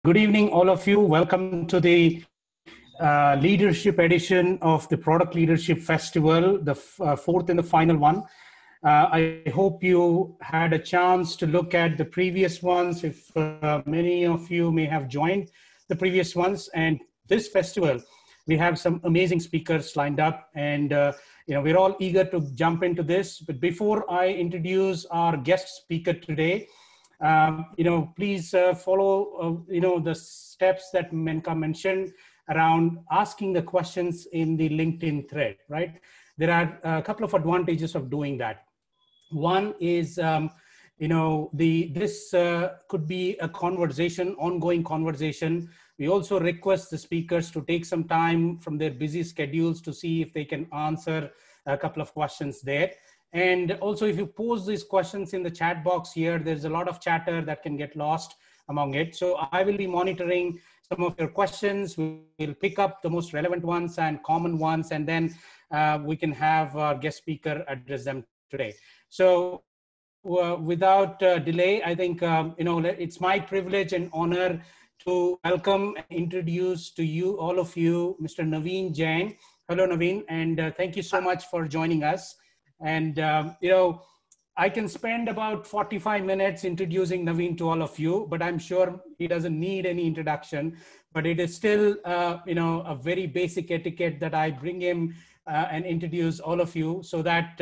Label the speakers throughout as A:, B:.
A: Good evening, all of you. Welcome to the leadership edition of the Product Leadership Festival, the fourth and the final one. I hope you had a chance to look at the previous ones, if many of you may have joined the previous ones. And this festival, we have some amazing speakers lined up, and we're all eager to jump into this. But before I introduce our guest speaker today, please follow, the steps that Menka mentioned around asking the questions in the LinkedIn thread, right? There are a couple of advantages of doing that. One is, this could be a conversation, ongoing conversation. We also request the speakers to take some time from their busy schedules to see if they can answer a couple of questions there. And also, if you pose these questions in the chat box here, there's a lot of chatter that can get lost among it. So I will be monitoring some of your questions. We'll pick up the most relevant ones and common ones, and then we can have our guest speaker address them today. So without delay, I think, it's my privilege and honor to welcome and introduce to you, all of you, Mr. Naveen Jain. Hello, Naveen, and thank you so much for joining us. And, I can spend about 45 minutes introducing Naveen to all of you, but I'm sure he doesn't need any introduction. But it is still, a very basic etiquette that I bring him and introduce all of you so that,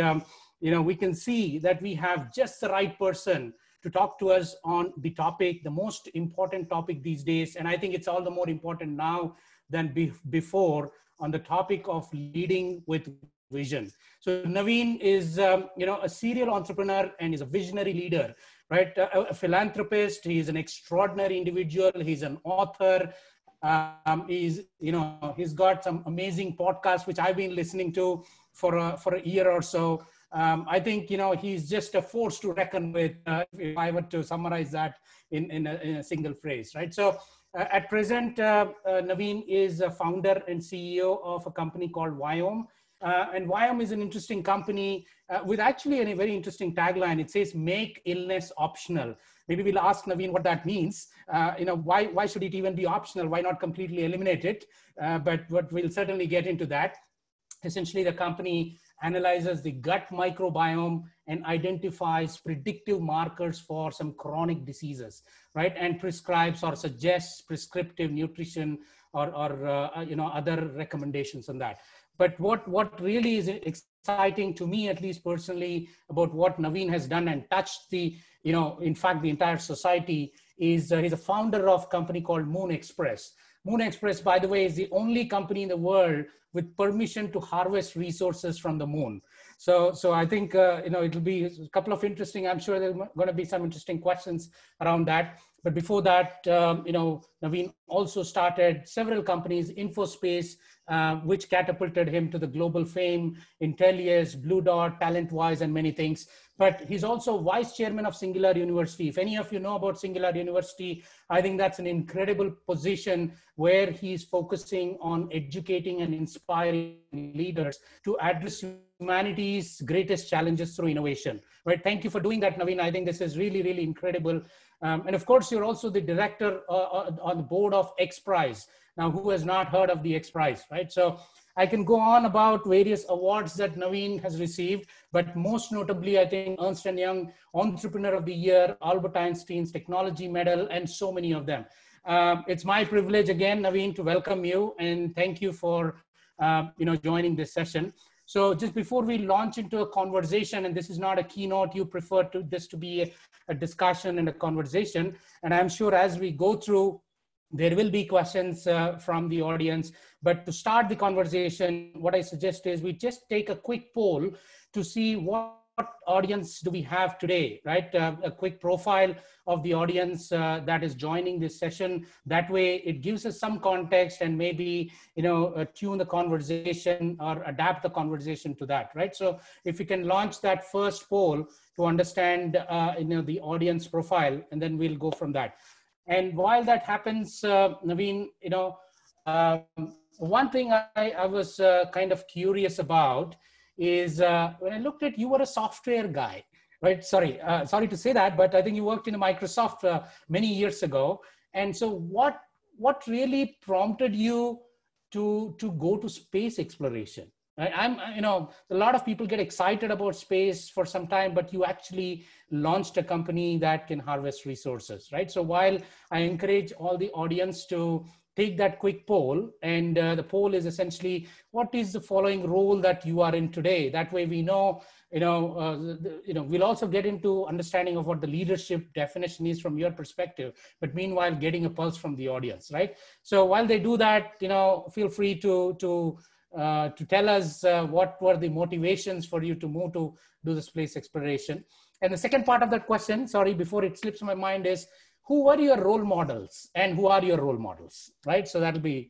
A: we can see that we have just the right person to talk to us on the topic, the most important topic these days. And I think it's all the more important now than before, on the topic of leading with vision. So Naveen is, a serial entrepreneur and is a visionary leader, right? A philanthropist. He's an extraordinary individual. He's an author. He's got some amazing podcasts, which I've been listening to for a year or so. I think, he's just a force to reckon with, if I were to summarize that in a single phrase, right? So at present, Naveen is a founder and CEO of a company called Viome. And Viome is an interesting company with actually a very interesting tagline. It says, make illness optional. Maybe we'll ask Naveen what that means. Why should it even be optional? Why not completely eliminate it? But we'll certainly get into that. Essentially, the company analyzes the gut microbiome and identifies predictive markers for some chronic diseases, right? And prescribes or suggests prescriptive nutrition or other recommendations on that. But what really is exciting to me, at least personally, about what Naveen has done and touched the, in fact, the entire society is he's a founder of a company called Moon Express. Moon Express, by the way, is the only company in the world with permission to harvest resources from the moon. So I think, it'll be a couple of interesting, I'm sure there's going to be some interesting questions around that. But before that, Naveen also started several companies, InfoSpace, which catapulted him to the global fame, Intellius, Blue Dot, TalentWise, and many things. But he's also vice chairman of Singular University. If any of you know about Singular University, I think that's an incredible position where he's focusing on educating and inspiring leaders to address humanity's greatest challenges through innovation. Right? Thank you for doing that, Naveen. I think this is really, really incredible. And of course, you're also the director on the board of X Prize. Now, who has not heard of the X Prize, right? So I can go on about various awards that Naveen has received, but most notably, I think Ernst & Young Entrepreneur of the Year, Albert Einstein's Technology Medal, and so many of them. It's my privilege again, Naveen, to welcome you and thank you for joining this session. So just before we launch into a conversation, and this is not a keynote, you prefer this to be a discussion and a conversation. And I'm sure as we go through, there will be questions from the audience. But to start the conversation, what I suggest is we just take a quick poll to see what audience do we have today, right? A quick profile of the audience that is joining this session. That way it gives us some context and maybe, tune the conversation or adapt the conversation to that, right? So if you can launch that first poll to understand, the audience profile, and then we'll go from that. And while that happens, Naveen, one thing I was kind of curious about is when I looked at, you were a software guy, right? Sorry to say that, but I think you worked in Microsoft many years ago. And so what really prompted you to go to space exploration? A lot of people get excited about space for some time, but you actually launched a company that can harvest resources, right? So while I encourage all the audience to take that quick poll, and the poll is essentially, what is the following role that you are in today? That way we know, we'll also get into understanding of what the leadership definition is from your perspective, but meanwhile getting a pulse from the audience, right? So while they do that, feel free to tell us what were the motivations for you to move to do the space exploration. And the second part of that question, sorry, before it slips my mind, is who were your role models and who are your role models, right? So that'll be,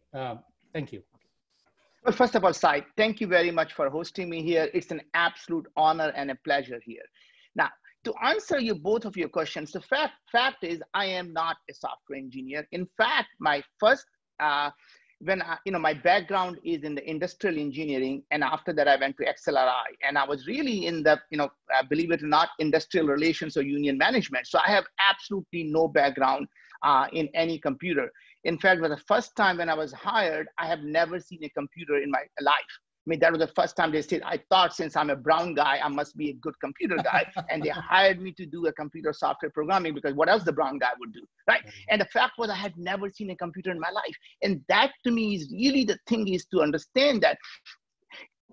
A: thank you.
B: Well, first of all, Sai, thank you very much for hosting me here. It's an absolute honor and a pleasure here. Now, to answer both of your questions, the fact is I am not a software engineer. In fact, my first, my background is in the industrial engineering, and after that I went to XLRI, and I was really in the, believe it or not, industrial relations or union management. So I have absolutely no background in any computer. In fact, for the first time when I was hired, I have never seen a computer in my life. I mean, that was the first time they said, I thought since I'm a brown guy, I must be a good computer guy. And they hired me to do a computer software programming, because what else the brown guy would do, right? And the fact was I had never seen a computer in my life. And that to me is really the thing, is to understand that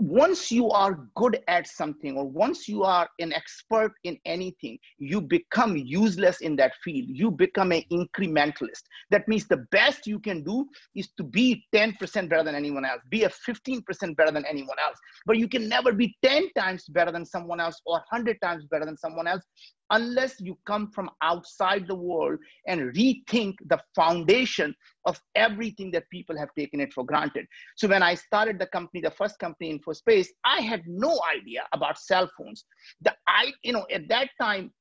B: once you are good at something, or once you are an expert in anything, you become useless in that field. You become an incrementalist. That means the best you can do is to be 10% better than anyone else, be a 15% better than anyone else. But you can never be 10 times better than someone else or 100 times better than someone else, unless you come from outside the world and rethink the foundation of everything that people have taken it for granted. So when I started the company, the first company, InfoSpace, I had no idea about cell phones. At that time,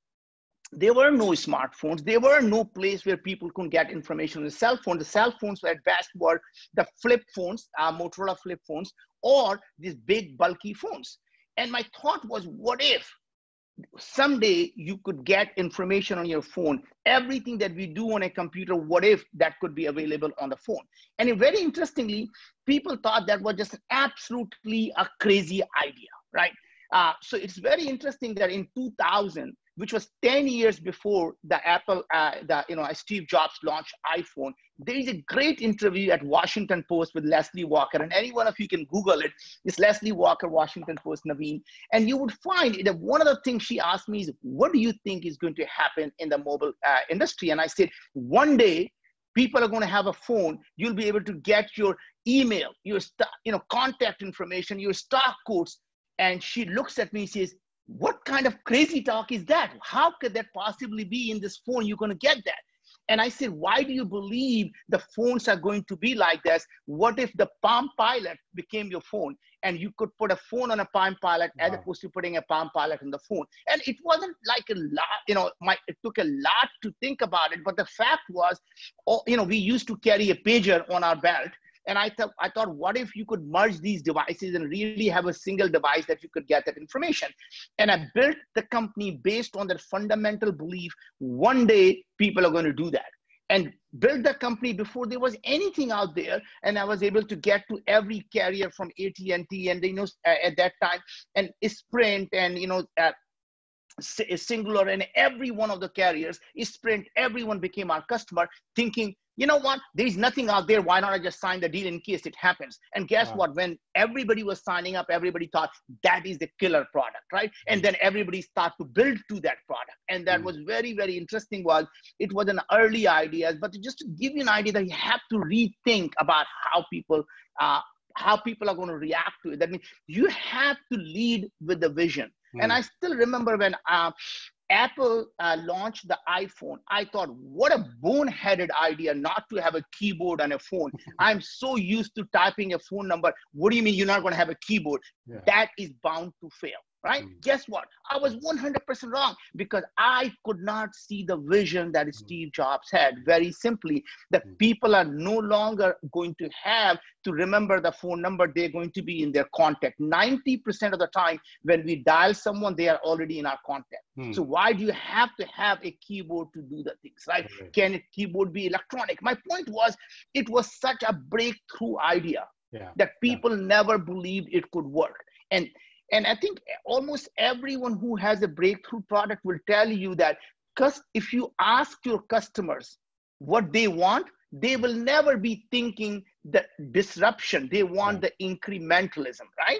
B: there were no smartphones. There were no place where people could get information on the cell phone. The cell phones at best were the flip phones, Motorola flip phones, or these big bulky phones. And my thought was, what if someday you could get information on your phone? Everything that we do on a computer, what if that could be available on the phone? And very interestingly, people thought that was just absolutely a crazy idea, right? So it's very interesting that in 2000, which was 10 years before the Apple, Steve Jobs launched iPhone, there is a great interview at Washington Post with Leslie Walker, and any one of you can Google it. It's Leslie Walker, Washington Post, Naveen, and you would find that one of the things she asked me is, what do you think is going to happen in the mobile industry? And I said, one day, people are going to have a phone. You'll be able to get your email, your contact information, your stock quotes. And she looks at me and says, what kind of crazy talk is that? How could that possibly be in this phone? You're going to get that. And I said, why do you believe the phones are going to be like this? What if the Palm Pilot became your phone, and you could put a phone on a Palm Pilot as opposed to putting a Palm Pilot on the phone? And it wasn't like a lot, it took a lot to think about it. But the fact was, we used to carry a pager on our belt. And I thought, what if you could merge these devices and really have a single device that you could get that information? And I built the company based on that fundamental belief, one day people are going to do that. And built the company before there was anything out there. And I was able to get to every carrier from AT&T and, at that time, and Sprint and, Singular, and every one of the carriers, Sprint, everyone became our customer, thinking, you know what, there's nothing out there. Why not I just sign the deal in case it happens? And guess what? When everybody was signing up, everybody thought that is the killer product, right? And then everybody started to build to that product. And that was very, very interesting. It was an early idea, but just to give you an idea that you have to rethink about how people are going to react to it. That means you have to lead with the vision. And I still remember when Apple launched the iPhone, I thought, what a boneheaded idea not to have a keyboard on a phone. I'm so used to typing a phone number. What do you mean you're not going to have a keyboard? That is bound to fail. right? Guess what? I was 100% wrong because I could not see the vision that Steve Jobs had. Very simply, that people are no longer going to have to remember the phone number. They're going to be in their contact. 90% of the time when we dial someone, they are already in our contact. So why do you have to have a keyboard to do the things, right? Can a keyboard be electronic? My point was, it was such a breakthrough idea that people never believed it could work. And I think almost everyone who has a breakthrough product will tell you that, because if you ask your customers what they want, they will never be thinking the disruption. They want the incrementalism, right?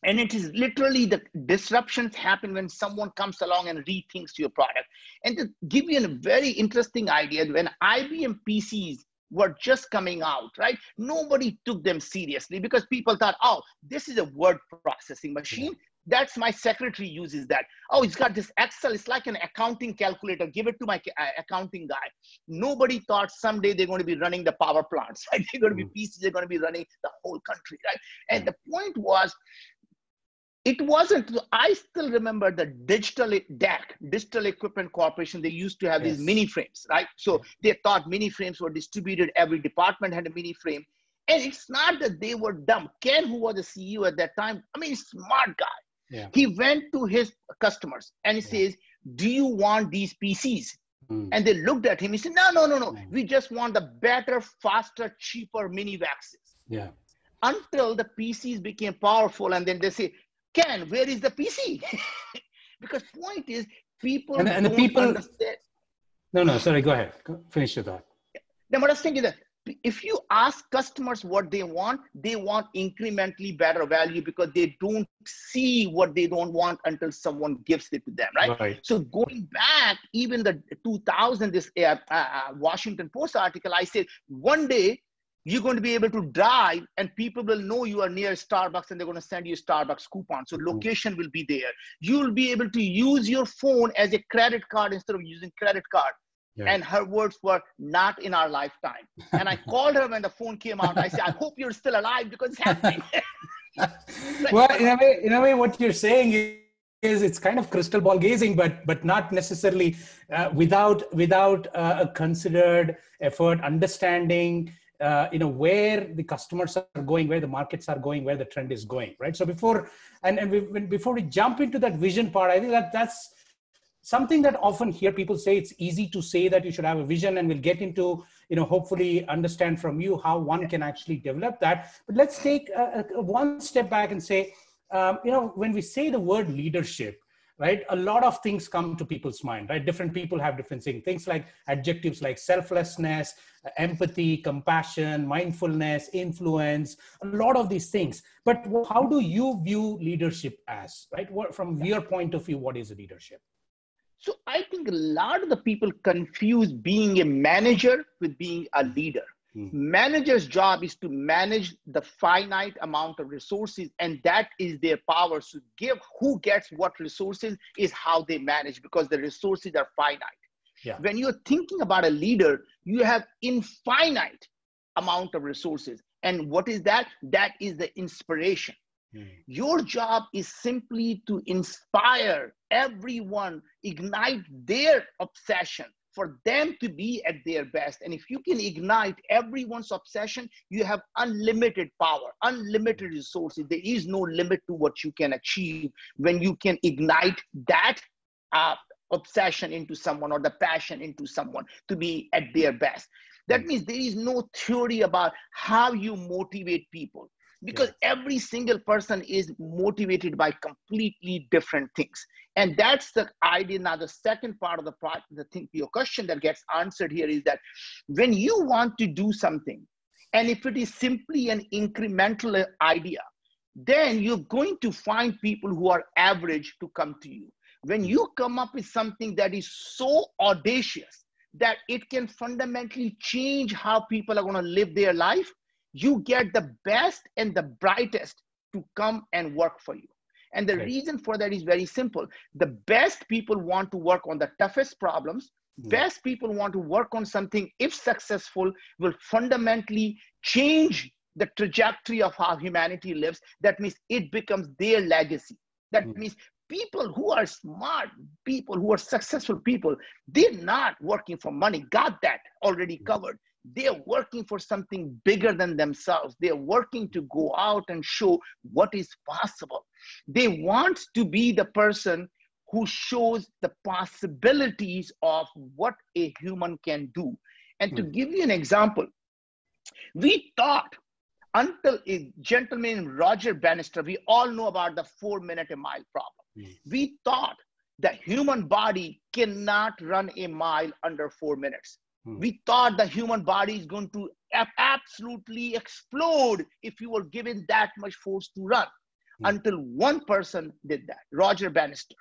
B: And it is literally the disruptions happen when someone comes along and rethinks your product. And to give you a very interesting idea, when IBM PCs were just coming out, right? Nobody took them seriously because people thought, oh, this is a word processing machine. That's my secretary uses that. Oh, it's got this Excel. It's like an accounting calculator. Give it to my accounting guy. Nobody thought someday they're going to be running the power plants, right? They're going to be PCs. They're going to be running the whole country, right? And the point was, it wasn't, I still remember the digital equipment corporation. They used to have these mini frames, right? So they thought mini frames were distributed. Every department had a mini frame. And it's not that they were dumb. Ken, who was the CEO at that time, I mean, smart guy. He went to his customers and he says, do you want these PCs? And they looked at him. He said, no. We just want the better, faster, cheaper mini vaxes. Until the PCs became powerful. And then they say, Ken, where is the PC? Because point is, people
A: and the people
B: understand.
A: No, sorry, go ahead. Finish your thought.
B: Then what I was thinking is that if you ask customers what they want incrementally better value because they don't see what they don't want until someone gives it to them, right? So going back, even the 2000, this Washington Post article, I said, one day, you're going to be able to drive and people will know you are near Starbucks and they're going to send you a Starbucks coupon. So location will be there. You'll be able to use your phone as a credit card instead of using credit card. And her words were, not in our lifetime. And I called her when the phone came out. I said, I hope you're still alive because it's happening.
A: Well, in a way, what you're saying is it's kind of crystal ball gazing, but not necessarily without a considered effort, understanding where the customers are going, where the markets are going, where the trend is going, right? So before we jump into that vision part, I think that's something that often hear people say. It's easy to say that you should have a vision, and we'll get into, hopefully understand from you how one can actually develop that. But let's take one step back and say, when we say the word leadership, right, a lot of things come to people's mind, right? Different people have different things like adjectives like selflessness, empathy, compassion, mindfulness, influence, a lot of these things. But how do you view leadership as, right? From your point of view, what is leadership?
B: So I think a lot of the people confuse being a manager with being a leader. Manager's job is to manage the finite amount of resources, and that is their power. So who gets what resources is how they manage, because the resources are finite. When you're thinking about a leader, you have infinite amount of resources. And what is that? That is the inspiration. Your job is simply to inspire everyone, ignite their obsession, for them to be at their best. And if you can ignite everyone's obsession, you have unlimited power, unlimited resources. There is no limit to what you can achieve when you can ignite that obsession into someone, or the passion into someone to be at their best. That means there is no theory about how you motivate people, because every single person is motivated by completely different things. And that's the idea. Now, the second part of your question that gets answered here is that when you want to do something, and if it is simply an incremental idea, then you're going to find people who are average to come to you. When you come up with something that is so audacious that it can fundamentally change how people are going to live their life, you get the best and the brightest to come and work for you. And the reason for that is very simple. The best people want to work on the toughest problems. Best people want to work on something, if successful, will fundamentally change the trajectory of how humanity lives. That means it becomes their legacy. That means people who are smart, people who are successful people, they're not working for money. Got that already covered. They're working for something bigger than themselves. They're working to go out and show what is possible. They want to be the person who shows the possibilities of what a human can do. And to give you an example, we thought until a gentleman named Roger Bannister, we all know about the 4-minute a mile problem. We thought the human body cannot run a mile under 4 minutes. We thought the human body is going to absolutely explode if you were given that much force to run, until one person did that, Roger Bannister.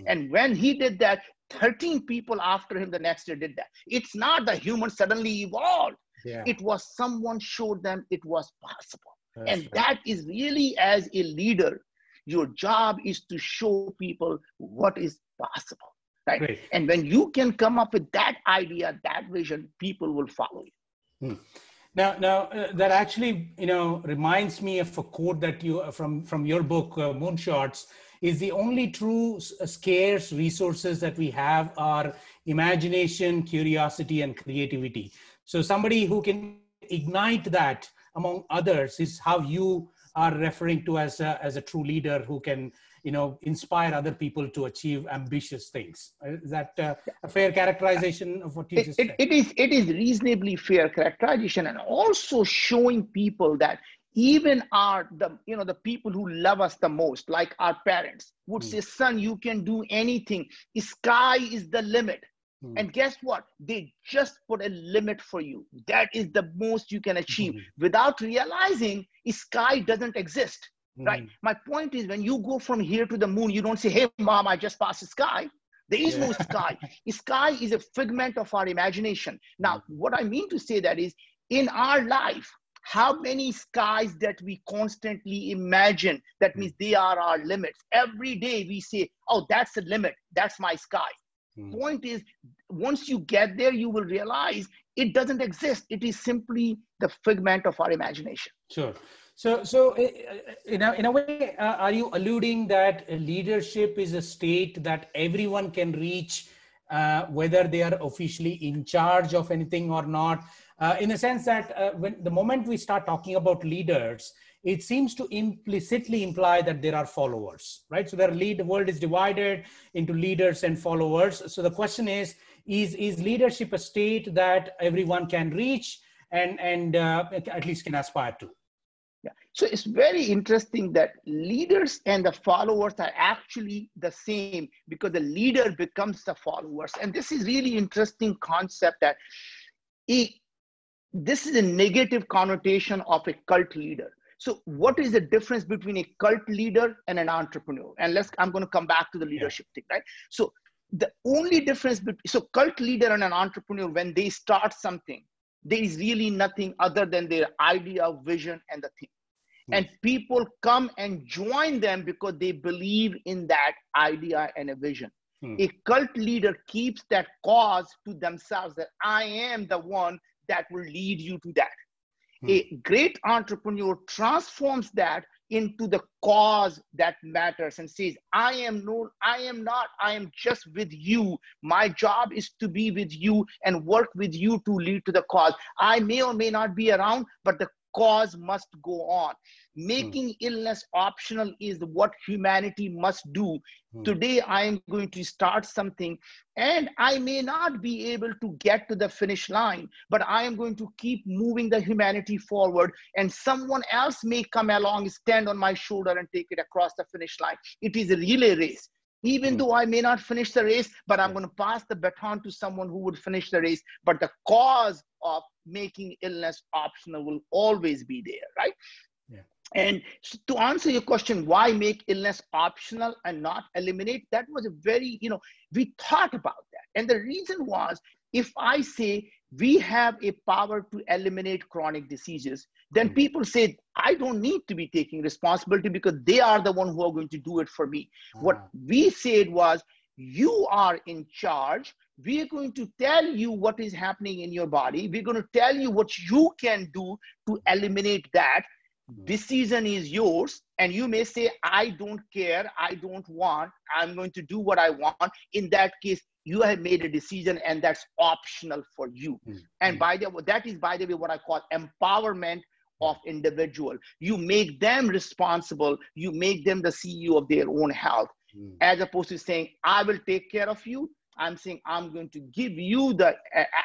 B: And when he did that, 13 people after him the next year did that. It's not the human suddenly evolved. It was someone showed them it was possible. And that is really, as a leader, your job is to show people what is possible. Right. Great. And when you can come up with that idea, that vision, people will follow you.
A: Now, that actually, reminds me of a quote that you from your book, Moonshots, is the only true scarce resources that we have are imagination, curiosity, and creativity. So somebody who can ignite that among others is how you are referring to as a true leader who can, inspire other people to achieve ambitious things. Is that a fair characterization of what you just said?
B: It is reasonably fair characterization, and also showing people that even the people who love us the most, like our parents, would say, son, you can do anything. Sky is the limit. And guess what? They just put a limit for you. That is the most you can achieve without realizing sky doesn't exist. Right. My point is, when you go from here to the moon, you don't say, hey, mom, I just passed the sky. There is no sky. Sky is a figment of our imagination. Now, what I mean to say that is, in our life, how many skies that we constantly imagine, that means they are our limits. Every day we say, oh, that's the limit. That's my sky. Point is, once you get there, you will realize it doesn't exist. It is simply the figment of our imagination.
A: Sure. So in a way, are you alluding that leadership is a state that everyone can reach, whether they are officially in charge of anything or not? In the sense that when the moment we start talking about leaders, it seems to implicitly imply that there are followers, right? So the world is divided into leaders and followers. So the question is leadership a state that everyone can reach and at least can aspire to?
B: Yeah. So it's very interesting that leaders and the followers are actually the same, because the leader becomes the followers. And this is really interesting concept that this is a negative connotation of a cult leader. So what is the difference between a cult leader and an entrepreneur? And I'm going to come back to the leadership thing, right? So the only difference so cult leader and an entrepreneur, when they start something, there is really nothing other than their idea, vision, and the thing. And people come and join them because they believe in that idea and a vision. A cult leader keeps that cause to themselves, that I am the one that will lead you to that. A great entrepreneur transforms that into the cause that matters and says, I am just with you. My job is to be with you and work with you to lead to the cause. I may or may not be around, but the cause must go on. Making illness optional is what humanity must do. Today, I am going to start something, and I may not be able to get to the finish line, but I am going to keep moving the humanity forward, and someone else may come along, stand on my shoulder, and take it across the finish line. It is a relay race. Even though I may not finish the race, but I'm going to pass the baton to someone who would finish the race. But the cause of making illness optional will always be there, right? Yeah. And to answer your question, why make illness optional and not eliminate? That was a very, we thought about that. And the reason was, if I say we have a power to eliminate chronic diseases, then people say, I don't need to be taking responsibility because they are the one who are going to do it for me. What we said was, you are in charge. We are going to tell you what is happening in your body. We're going to tell you what you can do to eliminate that. Decision is yours, and you may say, I don't care, I don't want, I'm going to do what I want. In that case, you have made a decision, and that's optional for you. And that is, by the way, what I call empowerment of individual. You make them responsible, you make them the CEO of their own health, as opposed to saying, I will take care of you. I'm saying, I'm going to give you the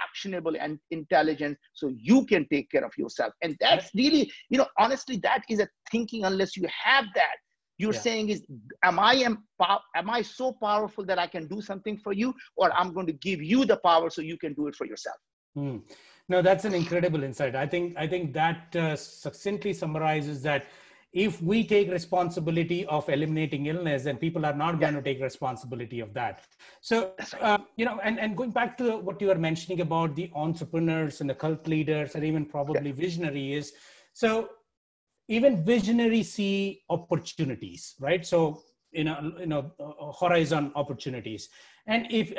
B: actionable and intelligence so you can take care of yourself. And that's really, honestly, that is a thinking. Unless you have that, you're saying is, am I so powerful that I can do something for you, or I'm going to give you the power so you can do it for yourself?
A: No, that's an incredible insight. I think that succinctly summarizes that if we take responsibility of eliminating illness, then people are not going to take responsibility of that. So, and going back to what you were mentioning about the entrepreneurs and the cult leaders and even probably visionaries. So even visionaries see opportunities, right? So, horizon opportunities. And if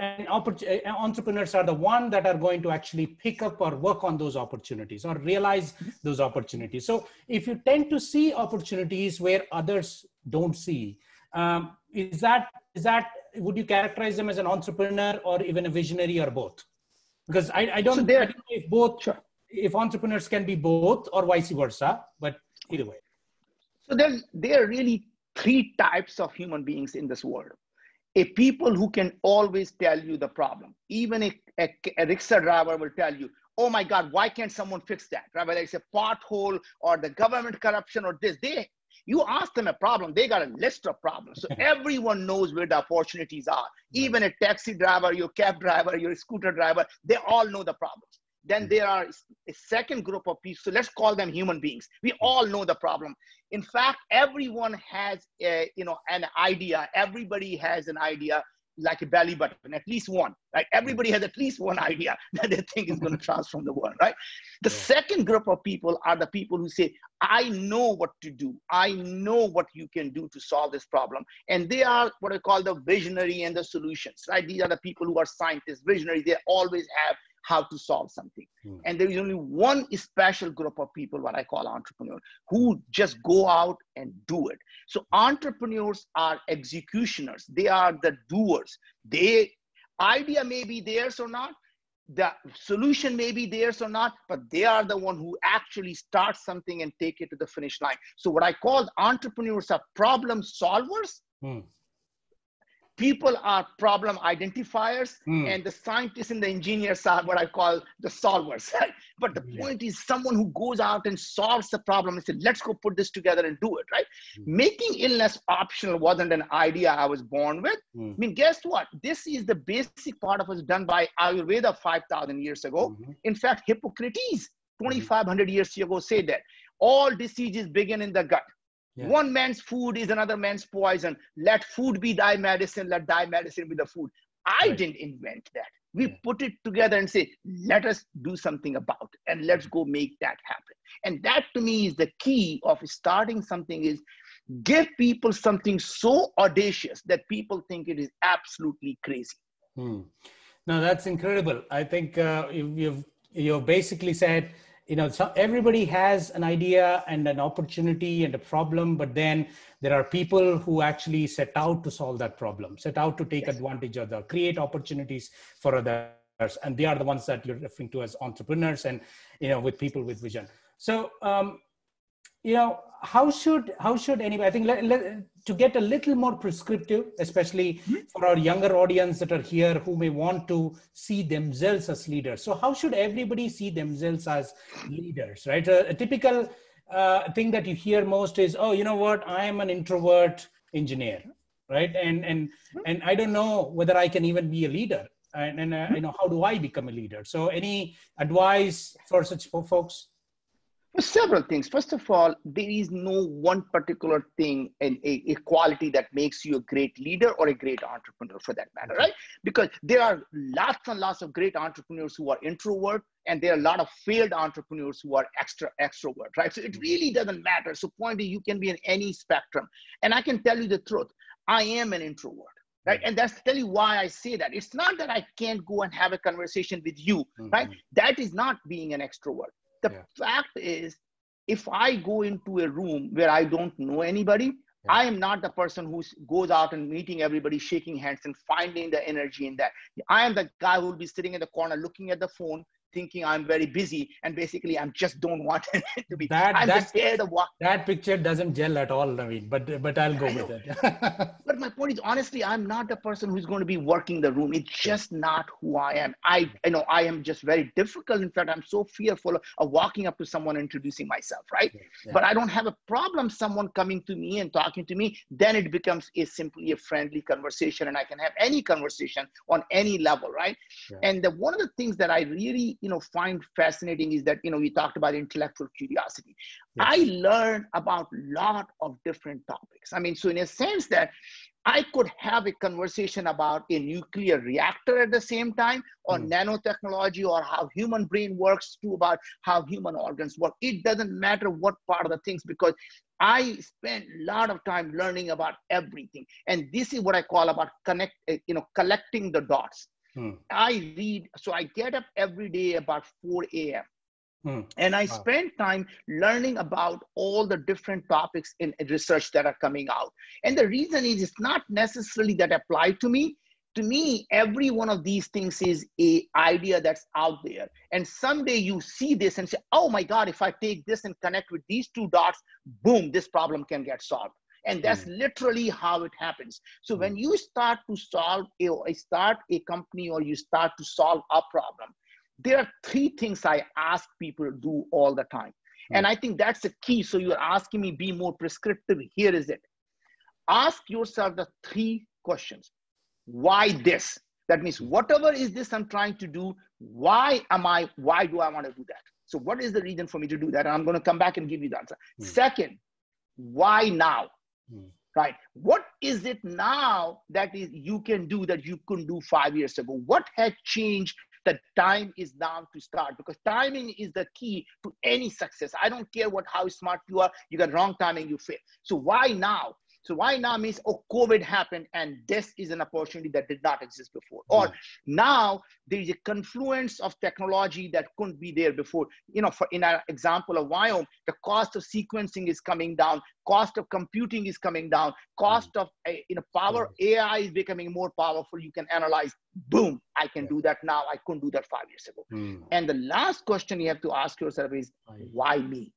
A: entrepreneurs are the one that are going to actually pick up or work on those opportunities or realize those opportunities. So if you tend to see opportunities where others don't see, is that would you characterize them as an entrepreneur or even a visionary or both? Because I don't know if both, if entrepreneurs can be both or vice versa, but either way.
B: So there are really three types of human beings in this world. A people who can always tell you the problem. Even a rickshaw driver will tell you, oh my God, why can't someone fix that? Right? Whether it's a pothole or the government corruption or this, you ask them a problem, they got a list of problems. So everyone knows where the opportunities are. Even a taxi driver, your cab driver, your scooter driver, they all know the problems. Then there are a second group of people. So let's call them human beings. We all know the problem. In fact, everyone has an idea. Everybody has an idea, like a belly button, at least one, right? Everybody has at least one idea that they think is going to transform the world, right? The second group of people are the people who say, I know what to do. I know what you can do to solve this problem. And they are what I call the visionary and the solutions, right? These are the people who are scientists, visionary. They always have how to solve something. And there is only one special group of people, what I call entrepreneurs, who just go out and do it. So entrepreneurs are executioners. They are the doers. Idea may be theirs or not, the solution may be theirs or not, but they are the one who actually start something and take it to the finish line. So what I call entrepreneurs are problem solvers. People are problem identifiers, and the scientists and the engineers are what I call the solvers. Right? But the point is someone who goes out and solves the problem and says, let's go put this together and do it, right? Making illness optional wasn't an idea I was born with. I mean, guess what? This is the basic part of us done by Ayurveda 5,000 years ago. In fact, Hippocrates 2,500 years ago said that all diseases begin in the gut. One man's food is another man's poison. Let food be thy medicine. Let thy medicine be the food. I didn't invent that. We put it together and say, let us do something about it and let's go make that happen. And that to me is the key of starting something, is give people something so audacious that people think it is absolutely crazy.
A: No, that's incredible. I think you've basically said, so everybody has an idea and an opportunity and a problem, but then there are people who actually set out to solve that problem, set out to take advantage of that, create opportunities for others. And they are the ones that you're referring to as entrepreneurs and, with people with vision. So, how should anybody, I think to get a little more prescriptive, especially for our younger audience that are here who may want to see themselves as leaders. So how should everybody see themselves as leaders, right? A typical thing that you hear most is, oh, you know what? I am an introvert engineer, right? And I don't know whether I can even be a leader. And how do I become a leader? So any advice for such folks?
B: Several things. First of all, there is no one particular thing and a quality that makes you a great leader or a great entrepreneur for that matter, right? Because there are lots and lots of great entrepreneurs who are introvert, and there are a lot of failed entrepreneurs who are extrovert, right? So it really doesn't matter. So point is, you can be in any spectrum. And I can tell you the truth, I am an introvert. Right. And that's tell you why I say that. It's not that I can't go and have a conversation with you, right? That is not being an extrovert. The fact is, if I go into a room where I don't know anybody, I am not the person who goes out and meeting everybody, shaking hands and finding the energy in that. I am the guy who will be sitting in the corner looking at the phone, thinking I'm very busy, and basically I just don't want it to be. I'm just scared of walking.
A: That picture doesn't gel at all, Naveen, but I'll go with it.
B: But my point is, honestly, I'm not the person who's going to be working the room. It's just not who I am. I am just very difficult. In fact, I'm so fearful of walking up to someone and introducing myself, right? But I don't have a problem someone coming to me and talking to me. Then it becomes simply a friendly conversation, and I can have any conversation on any level, right? And one of the things that I really find fascinating is that we talked about intellectual curiosity. I learn about a lot of different topics. I mean, so in a sense that I could have a conversation about a nuclear reactor at the same time, or nanotechnology, or how human brain works, to about how human organs work. It doesn't matter what part of the things, because I spend a lot of time learning about everything. And this is what I call about collecting the dots. I read, so I get up every day about 4 a.m. And I spend time learning about all the different topics in research that are coming out. And the reason is, it's not necessarily that apply to me. To me, every one of these things is an idea that's out there. And someday you see this and say, oh my God, if I take this and connect with these two dots, boom, this problem can get solved. And that's literally how it happens. So when you start to solve start a company, or you start to solve a problem, there are 3 things I ask people to do all the time. And I think that's the key. So you're asking me, be more prescriptive. Here is it. Ask yourself the 3 questions. Why this? That means whatever is this I'm trying to do, why do I want to do that? So what is the reason for me to do that? And I'm going to come back and give you the answer. Second, why now? Right? What is it now that you can do that you couldn't do 5 years ago? What has changed? The time is now to start, because timing is the key to any success. I don't care how smart you are. You got wrong timing, you fail. So why now? So why now means, oh, COVID happened and this is an opportunity that did not exist before. Or now there is a confluence of technology that couldn't be there before. In our example of Viome, the cost of sequencing is coming down, cost of computing is coming down, cost of power, AI is becoming more powerful. You can analyze, boom, I can do that now. I couldn't do that 5 years ago. And the last question you have to ask yourself is, why me?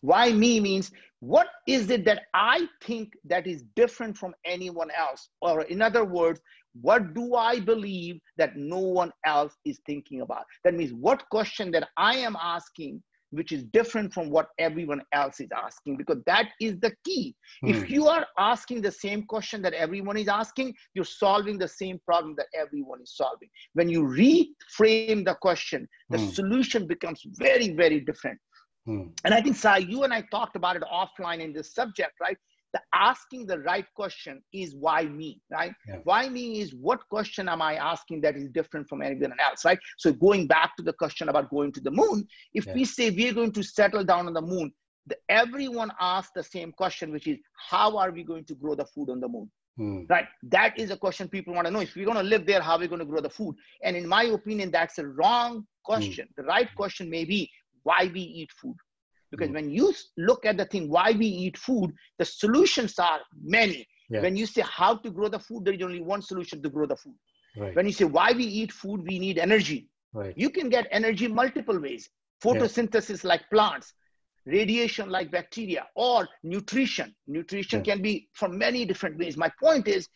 B: Why me means, what is it that I think that is different from anyone else? Or in other words, what do I believe that no one else is thinking about? That means, what question that I am asking which is different from what everyone else is asking, because that is the key. If you are asking the same question that everyone is asking, you're solving the same problem that everyone is solving. When you reframe the question, the solution becomes very, very different. And I think, Sai, you and I talked about it offline in this subject, right? The asking the right question is why me, right? Why me is, what question am I asking that is different from anyone else, right? So going back to the question about going to the moon, if we say we're going to settle down on the moon, everyone asks the same question, which is, how are we going to grow the food on the moon? Right? That is a question people want to know. If we're going to live there, how are we going to grow the food? And in my opinion, that's a wrong question. The right question may be, why we eat food. Because when you look at the thing, why we eat food, the solutions are many. When you say how to grow the food, there is only one solution to grow the food. When you say why we eat food, we need energy. You can get energy multiple ways. Photosynthesis like plants, radiation like bacteria, or nutrition. Nutrition can be from many different ways. My point is,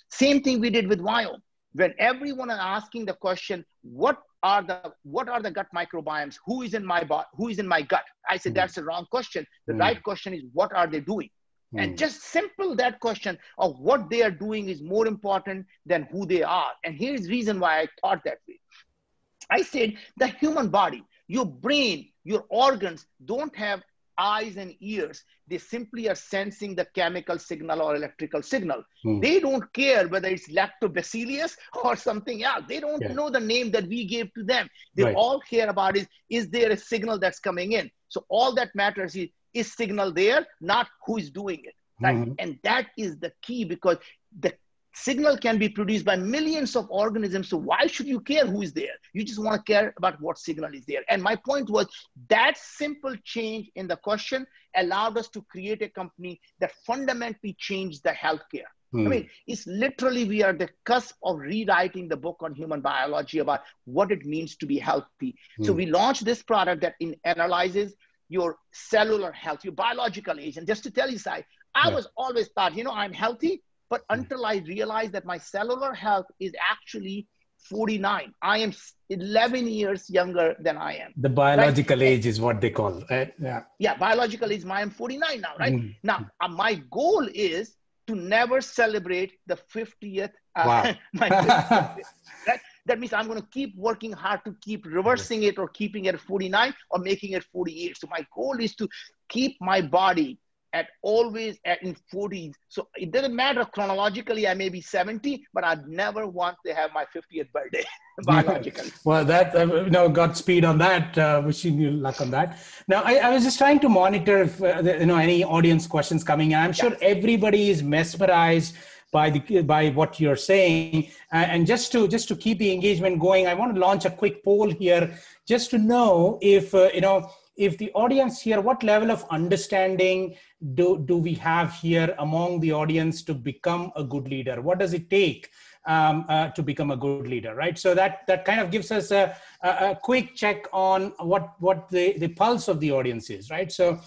B: same thing we did with Viome. When everyone is asking the question, what are the gut microbiomes? Who is in my gut? I said, that's the wrong question. The right question is, what are they doing? And just simple that question of what they are doing is more important than who they are. And here's the reason why I thought that way. I said, the human body, your brain, your organs don't have eyes and ears. They simply are sensing the chemical signal or electrical signal. They don't care whether it's lactobacillus or something else. They don't know the name that we gave to them. They all care about is there a signal that's coming in? So all that matters is signal there, not who is doing it. Right? And that is the key, because Signal can be produced by millions of organisms. So why should you care who is there? You just want to care about what signal is there. And my point was that simple change in the question allowed us to create a company that fundamentally changed the healthcare. I mean, it's literally, we are the cusp of rewriting the book on human biology about what it means to be healthy. So we launched this product that analyzes your cellular health, your biological age. And just to tell you, Sai, I was always thought, I'm healthy, but until I realized that my cellular health is actually 49. I am 11 years younger than I am.
A: The biological age is what they call, right?
B: Yeah, biological age, I am 49 now, right? Now, my goal is to never celebrate the 50th.
A: Wow.
B: My 50th, right? That means I'm going to keep working hard to keep reversing it or keeping it at 49 or making it 48. So my goal is to keep my body in 40s. So it doesn't matter chronologically, I may be 70, but I'd never want to have my 50th birthday biologically.
A: Well, that, Godspeed on that. Wishing you luck on that. Now, I was just trying to monitor if, any audience questions coming. I'm sure everybody is mesmerized by what you're saying. And just to keep the engagement going, I want to launch a quick poll here just to know if the audience here, what level of understanding do we have here among the audience to become a good leader? What does it take to become a good leader, right? So that kind of gives us a quick check on what the pulse of the audience is, right? So,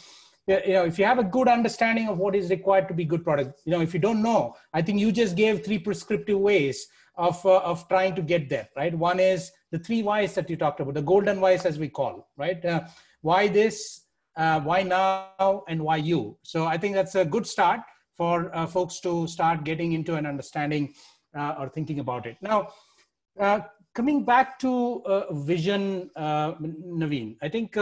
A: if you have a good understanding of what is required to be good product, if you don't know, I think you just gave 3 prescriptive ways of trying to get there, right? One is the 3 whys that you talked about, the golden whys as we call, right? Why this, why now, and why you? So I think that's a good start for folks to start getting into an understanding or thinking about it. Now, coming back to vision, Naveen, I think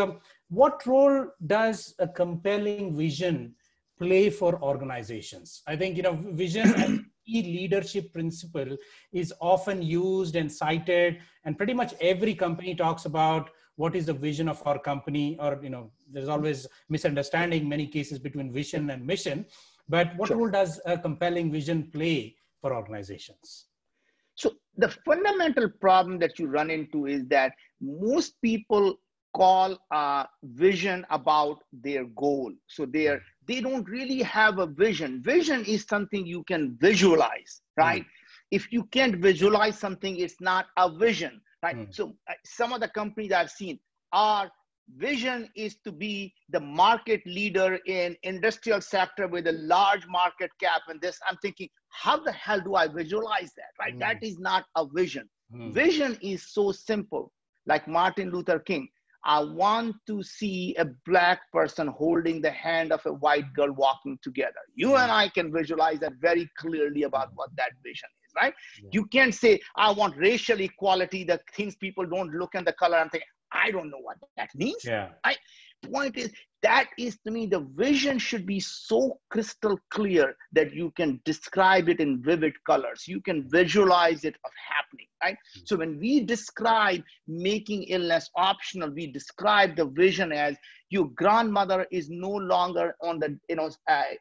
A: what role does a compelling vision play for organizations? I think, vision as a key leadership principle is often used and cited, and pretty much every company talks about what is the vision of our company, or, there's always misunderstanding in many cases between vision and mission, but what role does a compelling vision play for organizations?
B: So the fundamental problem that you run into is that most people call vision about their goal. So they don't really have a vision. Vision is something you can visualize, right? If you can't visualize something, it's not a vision, right? So some of the companies I've seen, our vision is to be the market leader in industrial sector with a large market cap. And this, I'm thinking, how the hell do I visualize that, right? That is not a vision. Vision is so simple. Like Martin Luther King, I want to see a Black person holding the hand of a white girl walking together. You and I can visualize that very clearly about what that vision is, right? You can't say, I want racial equality, the things people don't look at the color and think, I don't know what that means. Point is, that is, to me, the vision should be so crystal clear that you can describe it in vivid colors. You can visualize it of happening, right? So when we describe making illness optional, we describe the vision as your grandmother is no longer on the,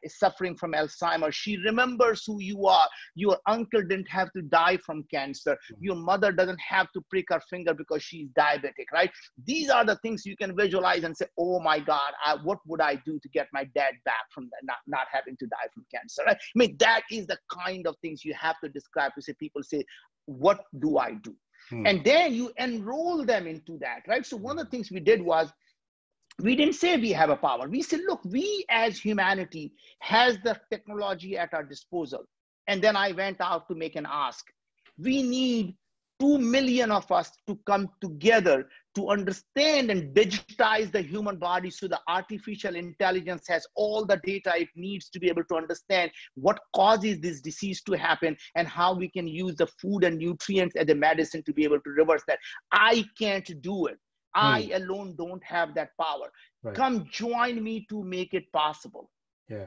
B: suffering from Alzheimer's. She remembers who you are. Your uncle didn't have to die from cancer. Your mother doesn't have to prick her finger because she's diabetic, right? These are the things you can visualize and say, oh my God, what would I do to get my dad back from that, not having to die from cancer, right? I mean, that is the kind of things you have to describe to say, people say, what do I do? And then you enroll them into that, right? So one of the things we did was, we didn't say we have a power. We said, look, we as humanity has the technology at our disposal. And then I went out to make an ask. We need 2 million of us to come together to understand and digitize the human body so the artificial intelligence has all the data it needs to be able to understand what causes this disease to happen and how we can use the food and nutrients as a medicine to be able to reverse that. I can't do it. I alone don't have that power. Come join me to make it possible.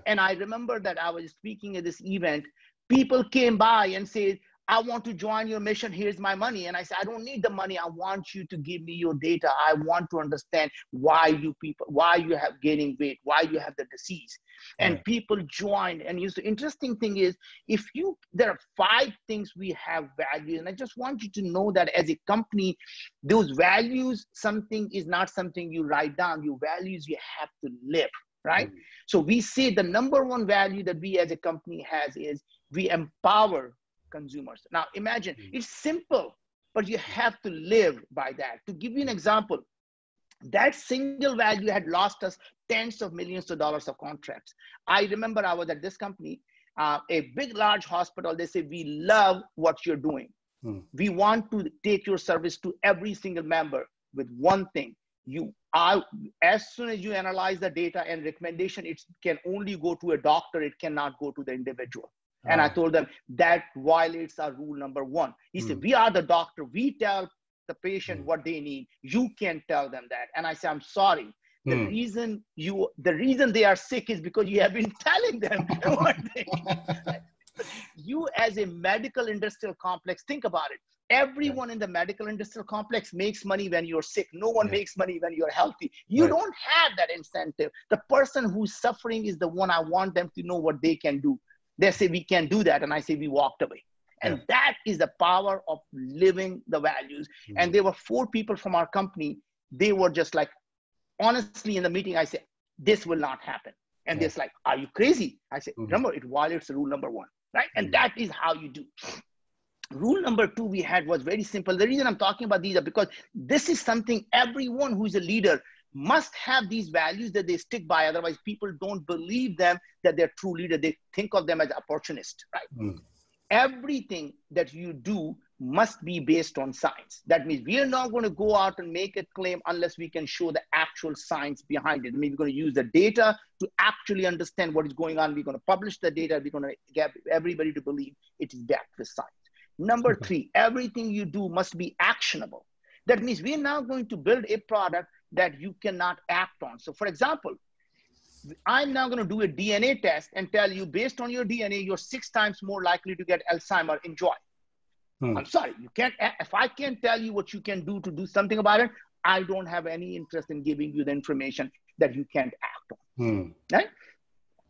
B: And I remember that I was speaking at this event. People came by and said, I want to join your mission. Here's my money. And I said, I don't need the money. I want you to give me your data. I want to understand why you have gaining weight, why you have the disease. And people joined. And the interesting thing is, there are 5 things we have values. And I just want you to know that as a company, those values, something is not something you write down. Your values, you have to live, right? So we say the number 1 value that we as a company has is we empower consumers. Now imagine, it's simple, but you have to live by that. To give you an example, that single value had lost us tens of millions of dollars of contracts. I remember I was at this company, a big, large hospital. They say, we love what you're doing. We want to take your service to every single member with one thing. As soon as you analyze the data and recommendation, it can only go to a doctor. It cannot go to the individual. And I told them that violates our rule number 1. He said, we are the doctor. We tell the patient what they need. You can't tell them that. And I said, I'm sorry. The reason they are sick is because you have been telling them what they need. You as a medical industrial complex, think about it. Everyone in the medical industrial complex makes money when you're sick. No one makes money when you're healthy. You don't have that incentive. The person who's suffering is the one I want them to know what they can do. They say, we can't do that. And I say, we walked away. And that is the power of living the values. And there were 4 people from our company. They were just like, honestly, in the meeting, I said, this will not happen. And they're like, are you crazy? I said, remember, it violates rule number 1, right? And that is how you do. Rule number 2 we had was very simple. The reason I'm talking about these are because this is something everyone who's a leader must have, these values that they stick by. Otherwise, people don't believe them that they're true leader. They think of them as opportunists, right? Everything that you do must be based on science. That means we are not going to go out and make a claim unless we can show the actual science behind it. I mean, we're going to use the data to actually understand what is going on. We're going to publish the data. We're going to get everybody to believe it is backed with science. Number 3, everything you do must be actionable. That means we're now going to build a product that you cannot act on. So for example, I'm now going to do a DNA test and tell you, based on your DNA, you're 6 times more likely to get Alzheimer's. Enjoy. I'm sorry, you can't. If I can't tell you what you can do to do something about it, I don't have any interest in giving you the information that you can't act on. Right?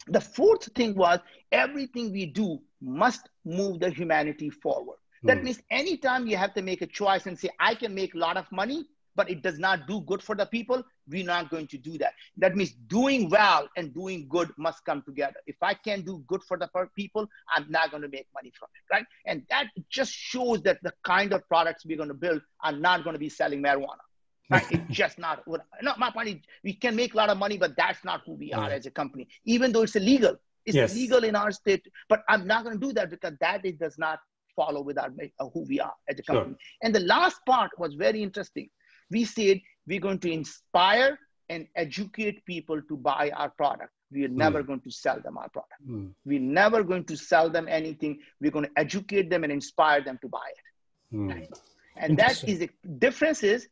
B: The 4th thing was, everything we do must move the humanity forward. That means anytime you have to make a choice and say, I can make a lot of money, but it does not do good for the people, we're not going to do that. That means doing well and doing good must come together. If I can't do good for the people, I'm not going to make money from it, right? And that just shows that the kind of products we're going to build are not going to be selling marijuana. Right? It's just not. No, my point is, we can make a lot of money, but that's not who we are as a company. Even though it's illegal, it's illegal in our state, but I'm not going to do that because does not follow with our who we are as a company. And the last part was very interesting. We said we're going to inspire and educate people to buy our product. We are never going to sell them our product. We're never going to sell them anything. We're going to educate them and inspire them to buy it. Right? And that is the difference is,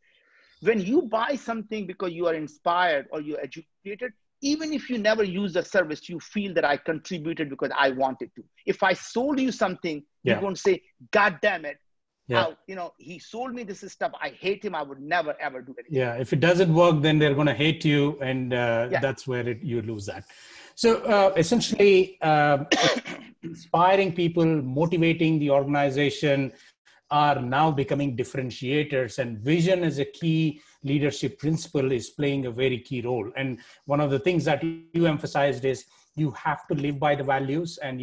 B: when you buy something because you are inspired or you're educated, even if you never use the service, you feel that I contributed because I wanted to. If I sold you something, you're going to say, God damn it. He sold me this stuff. I hate him. I would never, ever do it.
A: If it doesn't work, then they're going to hate you. And that's where you lose that. So essentially, inspiring people, motivating the organization are now becoming differentiators, and vision as a key leadership principle is playing a very key role. And one of the things that you emphasized is you have to live by the values, and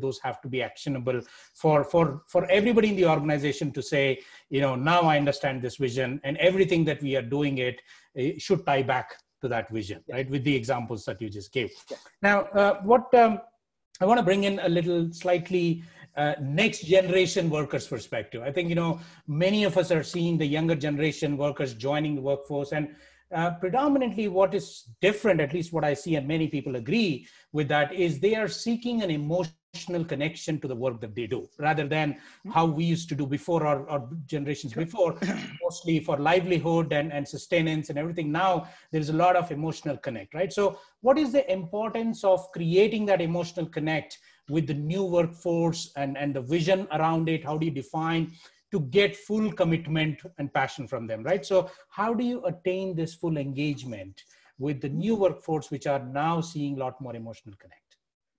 A: those have to be actionable for everybody in the organization to say, now I understand this vision, and everything that we are doing it should tie back to that vision, right? With the examples that you just gave. Now, I want to bring in a little slightly next generation workers perspective. I think, many of us are seeing the younger generation workers joining the workforce, and predominantly what is different, at least what I see, and many people agree with that, is they are seeking an emotional emotional connection to the work that they do, rather than how we used to do before, or generations before, mostly for livelihood and sustenance and everything. Now there's a lot of emotional connect, right? So what is the importance of creating that emotional connect with the new workforce, and the vision around it? How do you define to get full commitment and passion from them, right? So how do you attain this full engagement with the new workforce, which are now seeing a lot more emotional connect?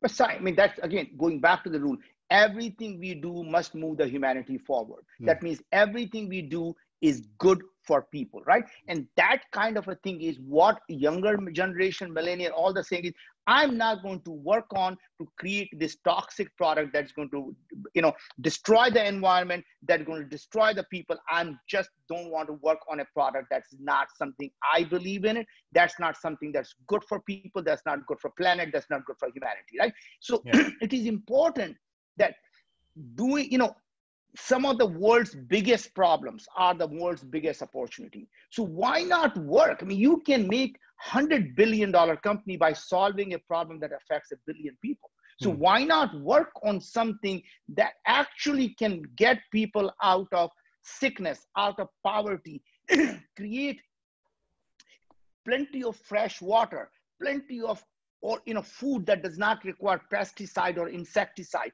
B: But I mean, that's again, going back to the rule, everything we do must move the humanity forward. That means everything we do is good for people, right? And that kind of a thing is what younger generation, millennial, all the saying is, I'm not going to work on to create this toxic product that's going to, destroy the environment, that's going to destroy the people. I'm just don't want to work on a product that's not something I believe in it. That's not something that's good for people. That's not good for planet. That's not good for humanity, right? So it is important that doing, some of the world's biggest problems are the world's biggest opportunity. So why not work? I mean, you can make $100 billion company by solving a problem that affects 1 billion people. So why not work on something that actually can get people out of sickness, out of poverty, create plenty of fresh water, plenty of food that does not require pesticide or insecticide,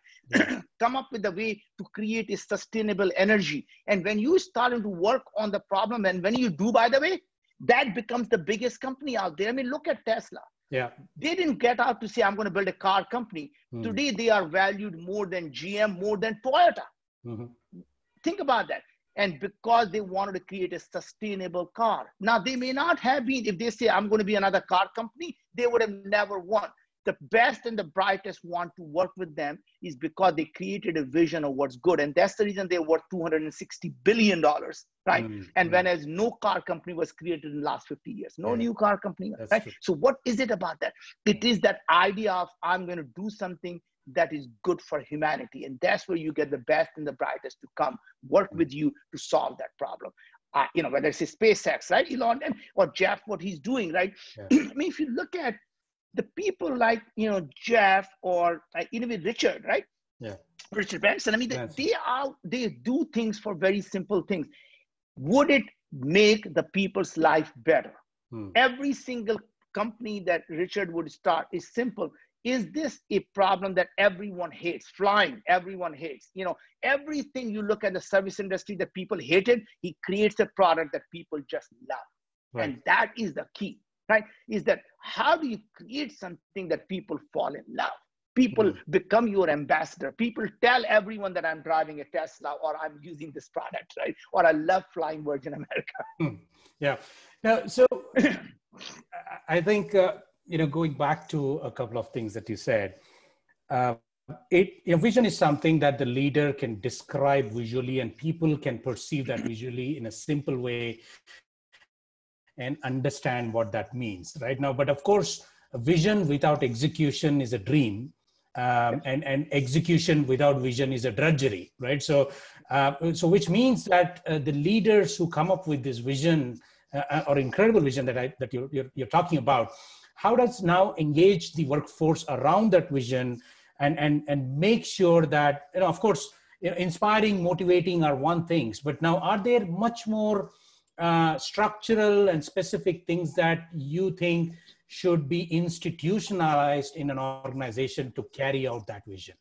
B: come up with a way to create a sustainable energy. And when you start to work on the problem, and when you do, by the way, that becomes the biggest company out there. I mean, look at Tesla.
A: Yeah.
B: They didn't get out to say, I'm going to build a car company. Today, they are valued more than GM, more than Toyota. Think about that. And because they wanted to create a sustainable car. Now, they may not have been, if they say, I'm going to be another car company, they would have never won. The best and the brightest want to work with them is because they created a vision of what's good. And that's the reason they're worth $260 billion, right? And whereas no car company was created in the last 50 years, no new car company, right? True. So what is it about that? It is that idea of, I'm going to do something that is good for humanity. And that's where you get the best and the brightest to come work with you to solve that problem. Whether it's a SpaceX, right? Elon or Jeff, what he's doing, right? I mean, if you look at the people like, Jeff or even Richard, right? Richard Branson. I mean, they do things for very simple things. Would it make the people's life better? Every single company that Richard would start is simple. Is this a problem that everyone hates? Flying, everyone hates. Everything you look at the service industry that people hated, he creates a product that people just love. Right. And that is the key, right? Is that how do you create something that people fall in love? People become your ambassador. People tell everyone that I'm driving a Tesla or I'm using this product, right? Or I love flying Virgin America.
A: Yeah. Now, so I think, going back to a couple of things that you said, vision is something that the leader can describe visually, and people can perceive that visually in a simple way and understand what that means right now. But of course, a vision without execution is a dream, and execution without vision is a drudgery, right? So which means that the leaders who come up with this vision or incredible vision that you're talking about, how does now engage the workforce around that vision and make sure that, of course, inspiring, motivating are one things, but now are there much more structural and specific things that you think should be institutionalized in an organization to carry out that vision?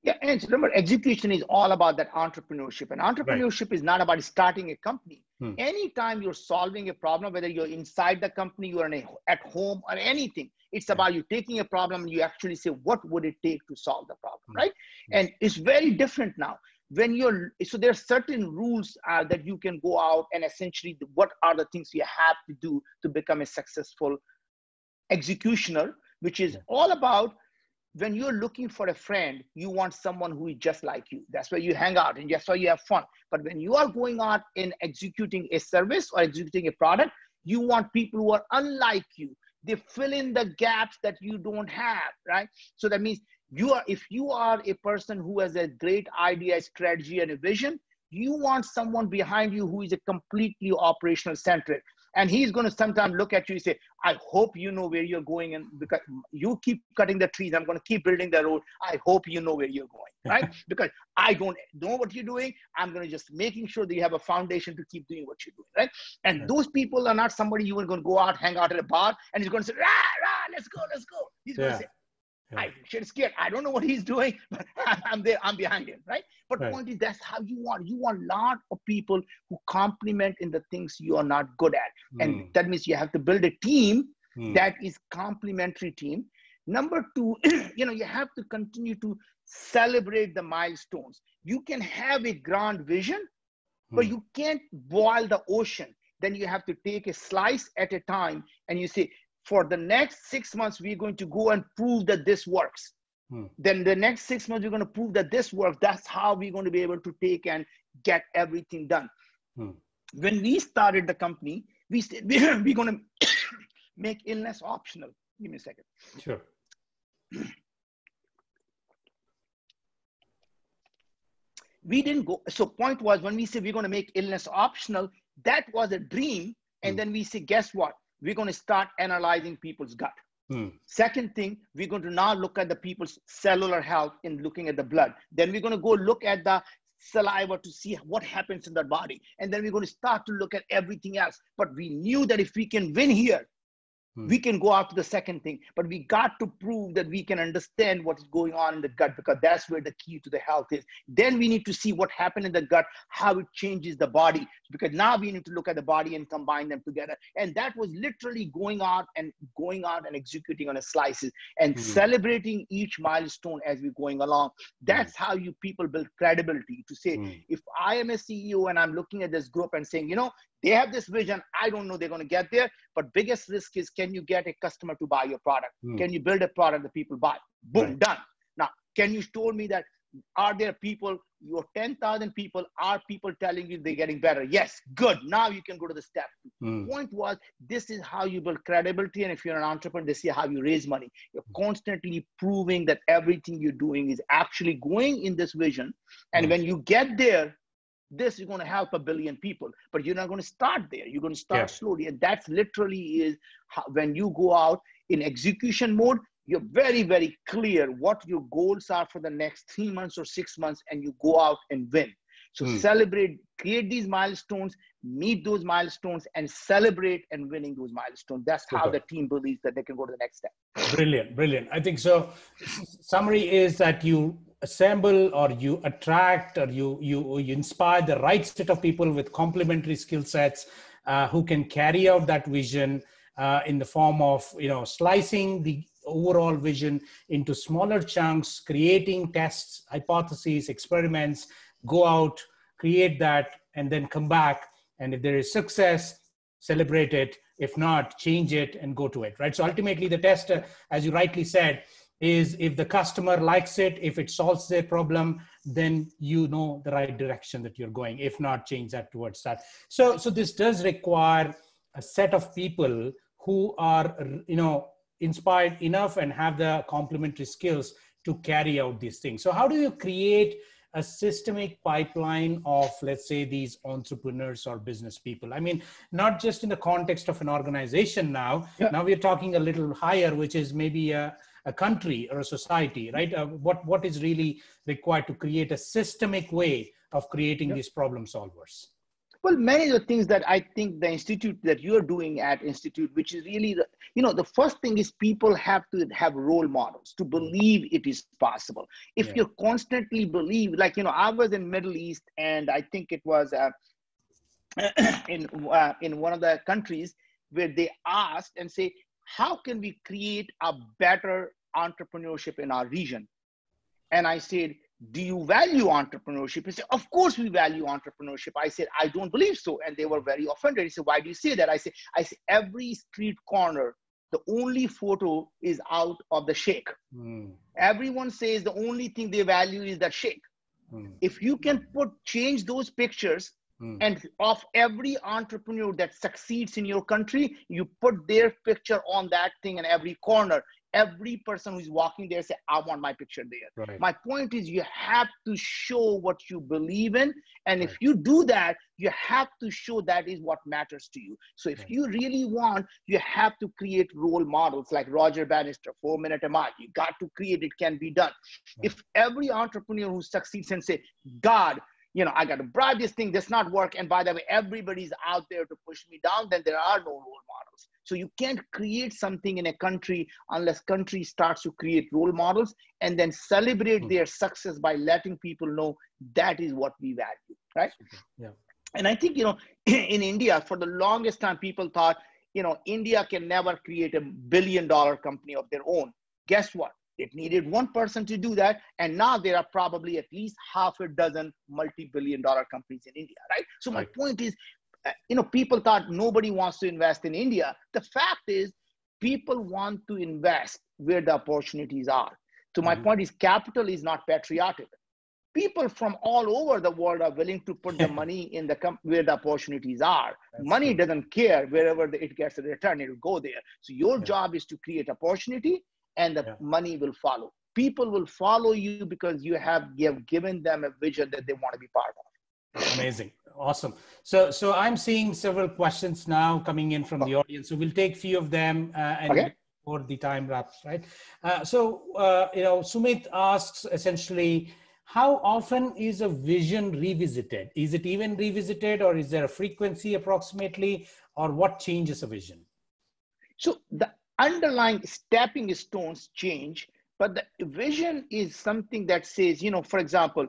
B: Yeah, and remember, execution is all about that entrepreneurship. And entrepreneurship is not about starting a company. Anytime you're solving a problem, whether you're inside the company, you're at home or anything, it's about you taking a problem and you actually say, what would it take to solve the problem, right? And it's very different now. So there are certain rules that you can go out and essentially what are the things you have to do to become a successful executioner, which is all about when you're looking for a friend, you want someone who is just like you. That's where you hang out and that's why you have fun. But when you are going out and executing a service or executing a product, you want people who are unlike you. They fill in the gaps that you don't have, right? So that means if you are a person who has a great idea, strategy, and a vision, you want someone behind you who is a completely operational centric. And he's going to sometimes look at you and say, I hope you know where you're going. And because you keep cutting the trees, I'm going to keep building the road. I hope you know where you're going, right? Because I don't know what you're doing. I'm going to just making sure that you have a foundation to keep doing what you're doing, right? And those people are not somebody you are going to go out, hang out at a bar, and he's going to say, rah, rah, let's go, let's go. He's going to say, I'm scared. I don't know what he's doing, but I'm there. I'm behind him, right? But the point is, that's how you want. You want a lot of people who complement in the things you are not good at. And that means you have to build a team that is complementary team. Number two, you have to continue to celebrate the milestones. You can have a grand vision, but you can't boil the ocean. Then you have to take a slice at a time and you say, for the next 6 months, we're going to go and prove that this works. Then the next 6 months, we're going to prove that this works. That's how we're going to be able to take and get everything done. When we started the company, we said, we're going to make illness optional. Give me a second.
A: Sure.
B: We didn't go. So point was, when we said we're going to make illness optional, that was a dream. And then we say, guess what? We're going to start analyzing people's gut. Second thing, we're going to now look at the people's cellular health in looking at the blood. Then we're going to go look at the saliva to see what happens in their body. And then we're going to start to look at everything else. But we knew that if we can win here, we can go after the second thing. But we got to prove that we can understand what is going on in the gut, because that's where the key to the health is. Then we need to see what happened in the gut, how it changes the body, because now we need to look at the body and combine them together. And that was literally going out and executing on a slices and celebrating each milestone as we're going along. That's how you people build credibility to say, if I am a CEO and I'm looking at this group and saying, they have this vision, I don't know they're going to get there, but biggest risk is, can you get a customer to buy your product? Can you build a product that people buy? Boom, done. Now, can you tell me that, are there people, your 10,000 people, are people telling you they're getting better? Yes, good. Now you can go to the step. Point was, this is how you build credibility. And if you're an entrepreneur, this is how you raise money. You're constantly proving that everything you're doing is actually going in this vision. And when you get there, this is going to help 1 billion people, but you're not going to start there. You're going to start slowly. And that's literally is how, when you go out in execution mode, you're very, very clear what your goals are for the next 3 months or 6 months, and you go out and win. So celebrate, create these milestones, meet those milestones, and celebrate and winning those milestones. That's how the team believes that they can go to the next step.
A: Brilliant, brilliant. I think so. Summary is that you assemble or you attract or you inspire the right set of people with complementary skill sets who can carry out that vision in the form of slicing the overall vision into smaller chunks, creating tests, hypotheses, experiments, go out, create that, and then come back. And if there is success, celebrate it. If not, change it and go to it, right? So ultimately the test, as you rightly said, is if the customer likes it, if it solves their problem, then you know the right direction that you're going. If not, change that towards that. So this does require a set of people who are, inspired enough and have the complementary skills to carry out these things. So how do you create a systemic pipeline of, let's say, these entrepreneurs or business people? I mean, not just in the context of an organization now. Now we're talking a little higher, which is maybe a country or a society, right? What is really required to create a systemic way of creating these problem solvers?
B: Well, many of the things that I think the institute that you're doing at Institute, which is really, the first thing is people have to have role models to believe it is possible. If you constantly believe, I was in Middle East, and I think it was in one of the countries where they asked and say, how can we create a better entrepreneurship in our region? And I said, do you value entrepreneurship? He said, of course we value entrepreneurship. I said, I don't believe so. And they were very offended. He said, why do you say that? I said, every street corner, the only photo is out of the sheikh. Everyone says the only thing they value is that sheikh. If you can change those pictures, and of every entrepreneur that succeeds in your country, you put their picture on that thing in every corner. every person who's walking there say, I want my picture there.
A: Right.
B: My point is you have to show what you believe in. And
A: Right.
B: if you do that, you have to show that is what matters to you. So if
A: Right.
B: you really want, you have to create role models like Roger Bannister, 4-Minute MI. You got to create, it can be done.
A: Right.
B: If every entrepreneur who succeeds and say, God, I got to bribe this thing, does not work. And by the way, everybody's out there to push me down, then there are no role models. So you can't create something in a country unless country starts to create role models and then celebrate their success by letting people know that is what we value, right?
A: Yeah.
B: And I think, in India, for the longest time, people thought, India can never create a $1 billion company of their own. Guess what? It needed one person to do that. And now there are probably at least half a dozen multi-billion-dollar companies in India, right? So my point is, people thought nobody wants to invest in India. The fact is, people want to invest where the opportunities are. So my point is, capital is not patriotic. People from all over the world are willing to put the money in where the opportunities are.
A: That's
B: money
A: true.
B: doesn't care wherever it gets a return, it will go there. So your job is to create opportunity, and the money will follow. People will follow you because you have given them a vision that they want to be part of.
A: Amazing. Awesome. So I'm seeing several questions now coming in from the audience. So we'll take a few of them and before the time wraps, right? Sumit asks essentially, how often is a vision revisited? Is it even revisited, or is there a frequency approximately, or what changes a vision?
B: So the underlying stepping stones change, but the vision is something that says, for example,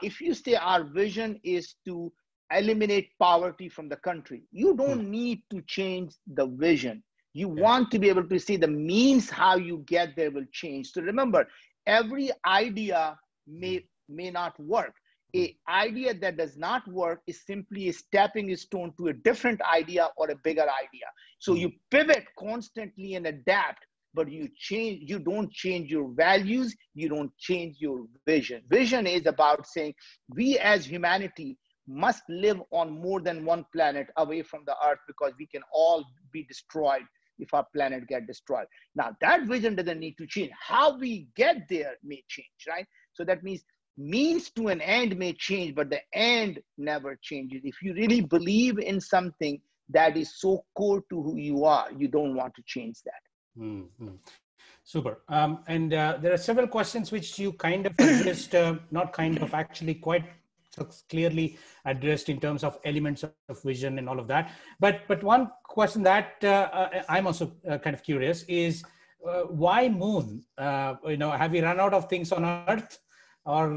B: if you say our vision is to eliminate poverty from the country, you don't need to change the vision. You want to be able to see the means how you get there will change. So remember, every idea may not work. An idea that does not work is simply a stepping stone to a different idea or a bigger idea. So you pivot constantly and adapt, but you don't change your values, you don't change your vision. Vision is about saying we as humanity must live on more than one planet away from the earth, because we can all be destroyed if our planet get destroyed. Now that vision doesn't need to change. How we get there may change, right? So that means to an end may change, but the end never changes. If you really believe in something that is so core to who you are, you don't want to change that.
A: Super. And there are several questions which you kind of addressed, not kind of, actually quite clearly addressed in terms of elements of vision and all of that. But one question that I'm also kind of curious is, why moon? Have we run out of things on Earth? Or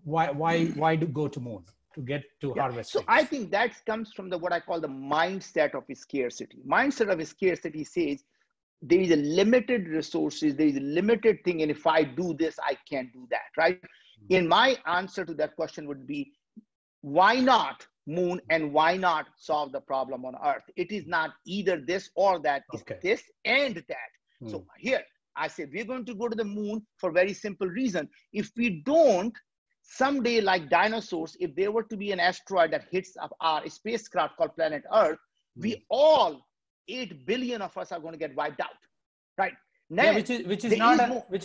A: why do go to moon to get to harvest?
B: So I think that comes from what I call the mindset of scarcity. Mindset of scarcity says there is a limited resources, there is a limited thing, and if I do this, I can't do that, right? In my answer to that question would be, why not moon, and why not solve the problem on Earth? It is not either this or that, it's this and that. So here, I say we're going to go to the moon for a very simple reason. If we don't, someday, like dinosaurs, if there were to be an asteroid that hits our spacecraft called planet Earth, we all, 8 billion of us, are going to get wiped out, right?
A: Now, which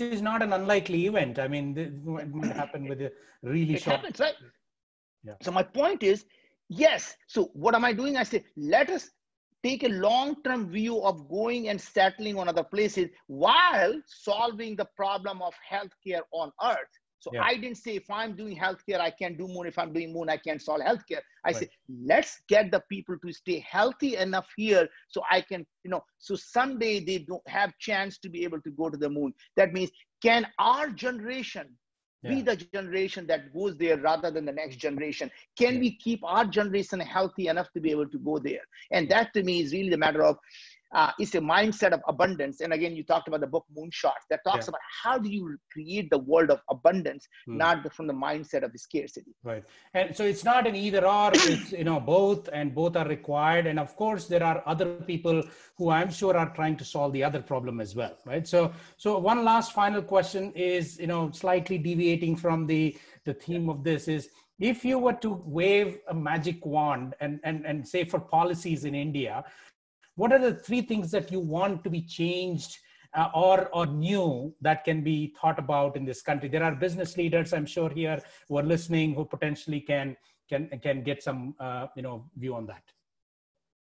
A: is not an unlikely event. I mean, it might happen with a really short.
B: Happens, right? Yeah. So my point is, yes. So what am I doing? I say, let us take a long-term view of going and settling on other places while solving the problem of healthcare on Earth. So I didn't say if I'm doing healthcare, I can't do moon. If I'm doing moon, I can't solve healthcare. I say, let's get the people to stay healthy enough here so I can, so someday they don't have chance to be able to go to the moon. That means, can our generation be the generation that goes there rather than the next generation? Can we keep our generation healthy enough to be able to go there? And that to me is really the matter of, it's a mindset of abundance. And again, you talked about the book Moonshots that talks about how do you create the world of abundance, not from the mindset of scarcity.
A: Right. And so it's not an either or, it's, both, and both are required. And of course, there are other people who I'm sure are trying to solve the other problem as well, right? So one last final question is, slightly deviating from the theme of this is, if you were to wave a magic wand and say for policies in India, what are the 3 things that you want to be changed or new that can be thought about in this country? There are business leaders, I'm sure, here who are listening, who potentially can get some view on that.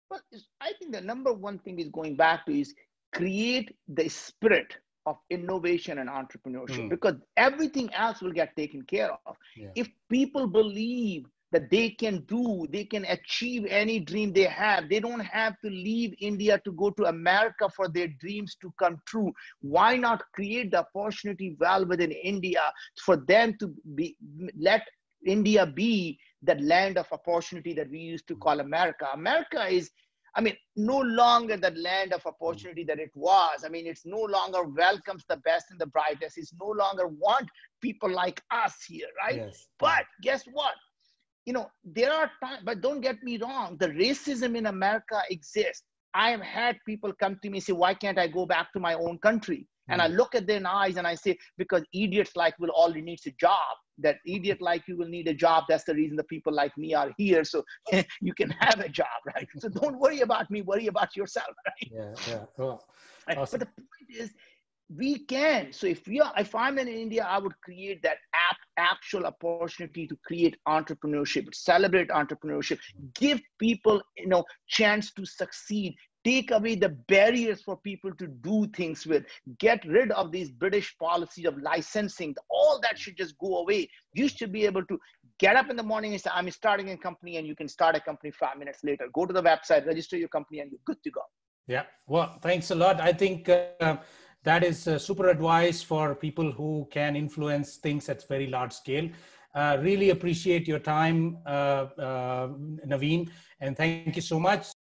B: Well, I think the number one thing is going back to is create the spirit of innovation and entrepreneurship, because everything else will get taken care of. Yeah. If people believe that they can achieve any dream they have, they don't have to leave India to go to America for their dreams to come true. Why not create the opportunity well within India for them to let India be that land of opportunity that we used to call America? America is, no longer the land of opportunity that it was. It's no longer welcomes the best and the brightest. It's no longer want people like us here, right? Yes. But guess what? There are times, but don't get me wrong, the racism in America exists. I have had people come to me and say, why can't I go back to my own country? And I look at their eyes and I say, because idiots like will only needs a job. That idiot like you will need a job. That's the reason the people like me are here. So you can have a job, right? So don't worry about me, worry about yourself, right?
A: Yeah. Cool.
B: But
A: Awesome.
B: the point is, we can. So if I'm in India, I would create that actual opportunity to create entrepreneurship, celebrate entrepreneurship, give people, chance to succeed, take away the barriers for people to do things with, get rid of these British policies of licensing. All that should just go away. You should be able to get up in the morning and say, I'm starting a company, and you can start a company 5 minutes later. Go to the website, register your company, and you're good to go.
A: Yeah. Well, thanks a lot. I think that is super advice for people who can influence things at very large scale. Really appreciate your time, Naveen, and thank you so much.